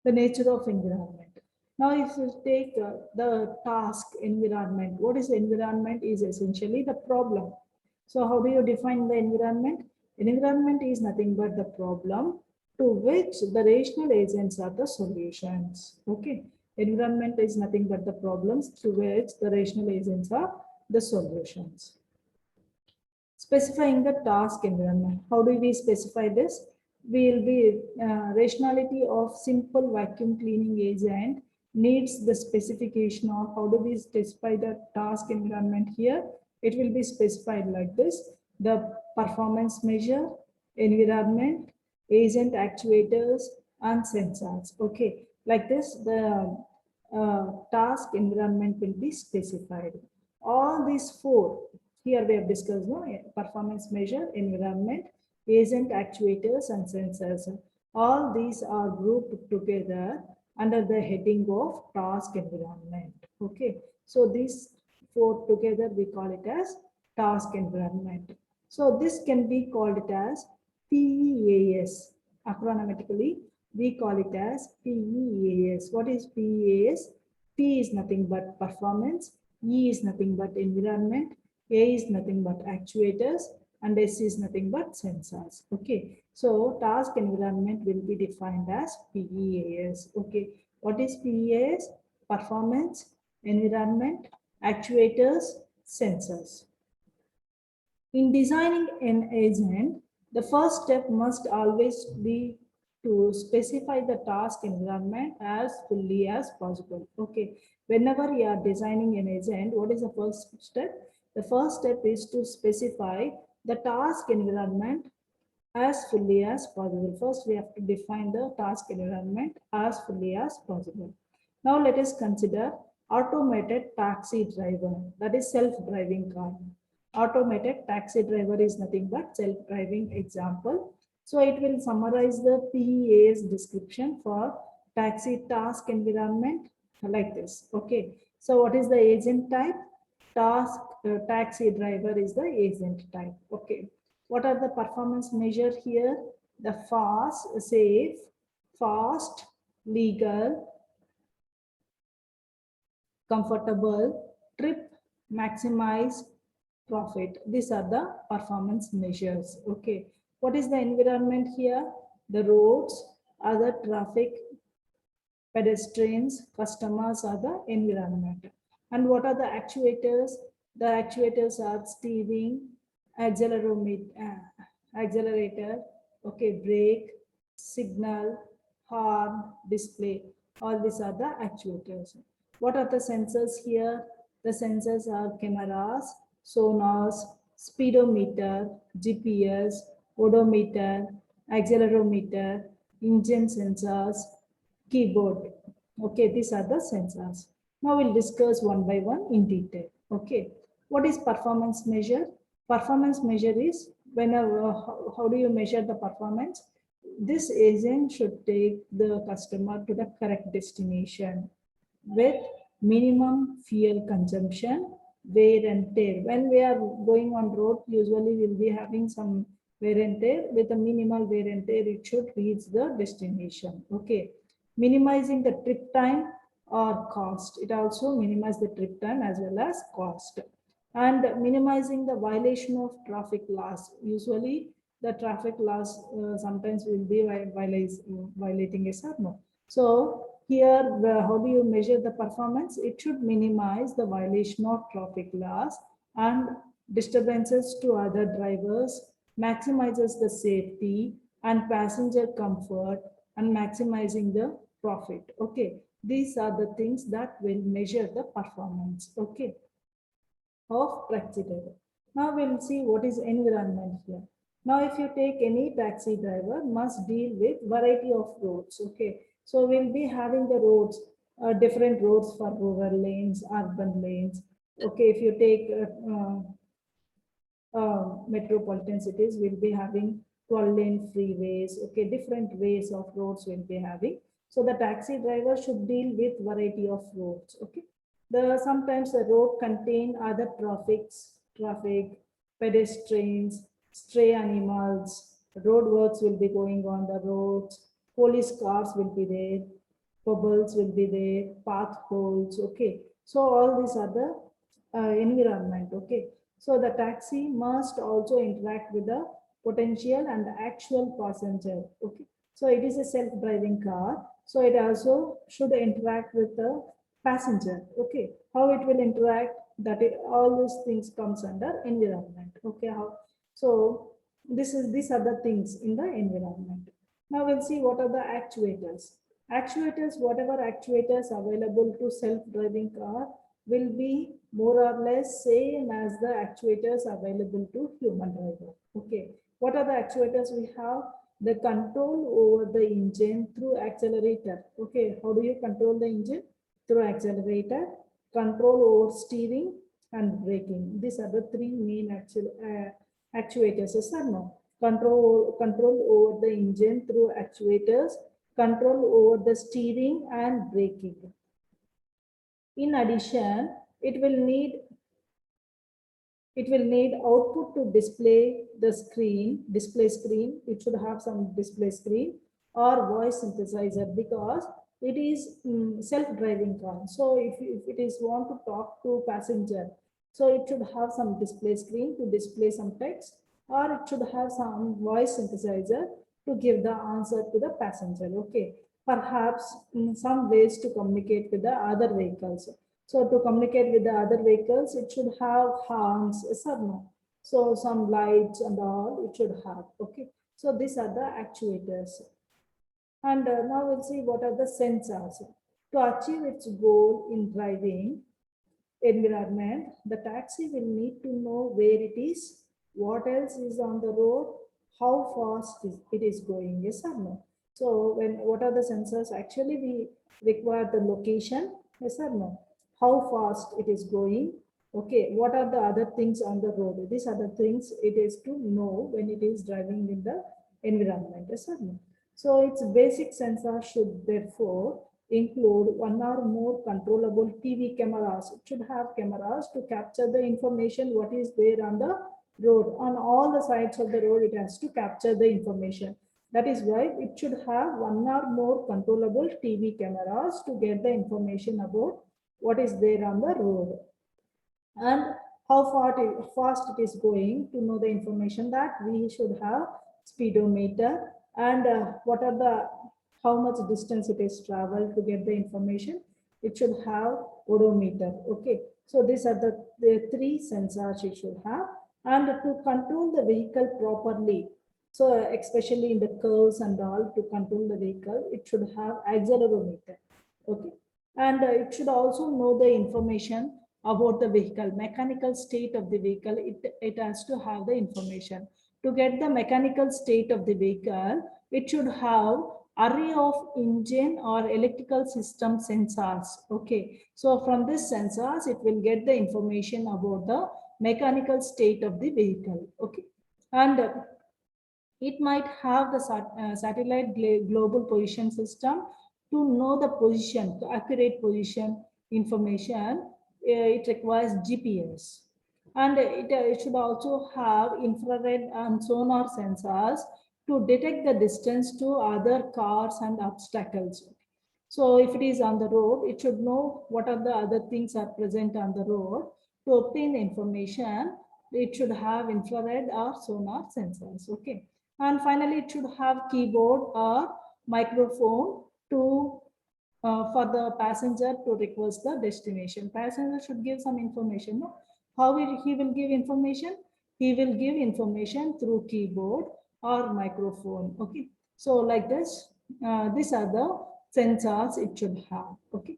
the nature of environment. Now, if you take the task environment, what is the environment is essentially the problem. So how do you define the environment? An environment is nothing but the problem to which the rational agents are the solutions. Okay. Environment is nothing but the problems to which the rational agents are the solutions. Specifying the task environment. How do we specify this? We will be rationality of simple vacuum cleaning agent needs the specification of how do we specify the task environment here. It will be specified like this: the performance measure, environment, agent actuators, and sensors. Okay, like this, the task environment will be specified. All these four here we have discussed, no? Performance measure, environment, agent actuators, and sensors. All these are grouped together under the heading of task environment. Okay, so these four together we call it as task environment. So this can be called it as PEAS. Acronym we call it as PEAS. What is PEAS? P is nothing but performance, E is nothing but environment, A is nothing but actuators, and S is nothing but sensors. Okay, so task environment will be defined as PEAS. Okay, what is PEAS? Performance, environment, actuators, sensors. In designing an agent, the first step must always be to specify the task environment as fully as possible. Okay, whenever you are designing an agent, what is the first step? The first step is to specify the task environment as fully as possible. First, we have to define the task environment as fully as possible. Now, let us consider automated taxi driver, that is self-driving car. Automated taxi driver is nothing but self-driving example. So it will summarize the PEA's description for taxi task environment like this. Okay. So what is the agent type? Taxi driver is the agent type. Okay. What are the performance measure here? The safe, fast, legal, comfortable, trip, maximize, profit. These are the performance measures. Okay. What is the environment here? The roads, other traffic, pedestrians, customers are the environment. And what are the actuators? The actuators are steering, accelerator, okay, brake, signal, horn, display. All these are the actuators. What are the sensors here? The sensors are cameras, sonars, speedometer, GPS, odometer, accelerometer, engine sensors, keyboard. Okay, these are the sensors. Now we'll discuss one by one in detail. Okay, what is performance measure? Performance measure is whenever, how do you measure the performance? This agent should take the customer to the correct destination with minimum fuel consumption, wear and tear. When we are going on road, usually we'll be having some wear and tear. With a minimal wear and tear, it should reach the destination. Okay, minimizing the trip time or cost. It also minimizes the trip time as well as cost. And minimizing the violation of traffic laws. Usually the traffic laws sometimes will be violating, yes or no. So here, how do you measure the performance? It should minimize the violation of traffic laws and disturbances to other drivers, maximizes the safety and passenger comfort, and maximizing the profit. Okay, these are the things that will measure the performance. Okay, of taxi driver. Now we'll see what is environment here. Now, if you take any taxi driver, must deal with variety of roads. Okay, so we'll be having the roads, different roads for rural lanes, urban lanes. Okay, if you take metropolitan cities, we'll be having 12-lane freeways. Okay, different ways of roads we'll be having. So the taxi driver should deal with variety of roads. Okay, sometimes the road contain other traffic, pedestrians, stray animals, road works will be going on the roads, police cars will be there, bubbles will be there, path holes. Okay, so all these are the environment. Okay, so the taxi must also interact with the potential and the actual passenger. Okay, so it is a self-driving car, so it also should interact with the passenger. Okay, how it will interact, that all these things comes under environment. Okay, how, so these are the things in the environment. Now we'll see what are the actuators. Actuators, whatever actuators available to self-driving car will be more or less same as the actuators available to human driver. Okay, what are the actuators we have? The control over the engine through accelerator. Okay, how do you control the engine? Through accelerator, control over steering and braking. These are the three main actuators. Yes or no? Control over the engine through actuators, control over the steering and braking. In addition, it will need output to display the display screen. It should have some display screen or voice synthesizer, because it is self-driving car. So if it is want to talk to passenger, so it should have some display screen to display some text, or it should have some voice synthesizer to give the answer to the passenger. Okay, perhaps in some ways to communicate with the other vehicles. So to communicate with the other vehicles, it should have horns, yes or no? So some lights and all it should have. Okay, so these are the actuators. And now we'll see what are the sensors. To achieve its goal in driving environment, the taxi will need to know where it is, what else is on the road, how fast it is going, yes or no? So what are the sensors? Actually, we require the location, yes or no? How fast it is going. Okay, what are the other things on the road? These are the things it is to know when it is driving in the environment, yes or no? So its basic sensor should therefore include one or more controllable TV cameras. It should have cameras to capture the information what is there on the road. On all the sides of the road, it has to capture the information. That is why it should have one or more controllable TV cameras to get the information about what is there on the road and how fast it is going. To know the information, that we should have speedometer, and what are the how much distance it is traveled. To get the information, it should have odometer. Okay, so these are the three sensors it should have. And to control the vehicle properly, so especially in the curves and all, to control the vehicle, it should have accelerometer. Okay, and it should also know the information about the vehicle, mechanical state of the vehicle. It has to have the information. To get the mechanical state of the vehicle, it should have array of engine or electrical system sensors. Okay, so from this sensors, it will get the information about the mechanical state of the vehicle. Okay, and it might have the satellite global position system to know the position, the accurate position information. It requires GPS. And it should also have infrared and sonar sensors to detect the distance to other cars and obstacles. So if it is on the road, it should know what are the other things are present on the road. To obtain the information, it should have infrared or sonar sensors. Okay. And finally, it should have keyboard or microphone to for the passenger to request the destination. Passenger should give some information. No? How he will give information? He will give information through keyboard or microphone. Okay. So like this, these are the sensors it should have. Okay.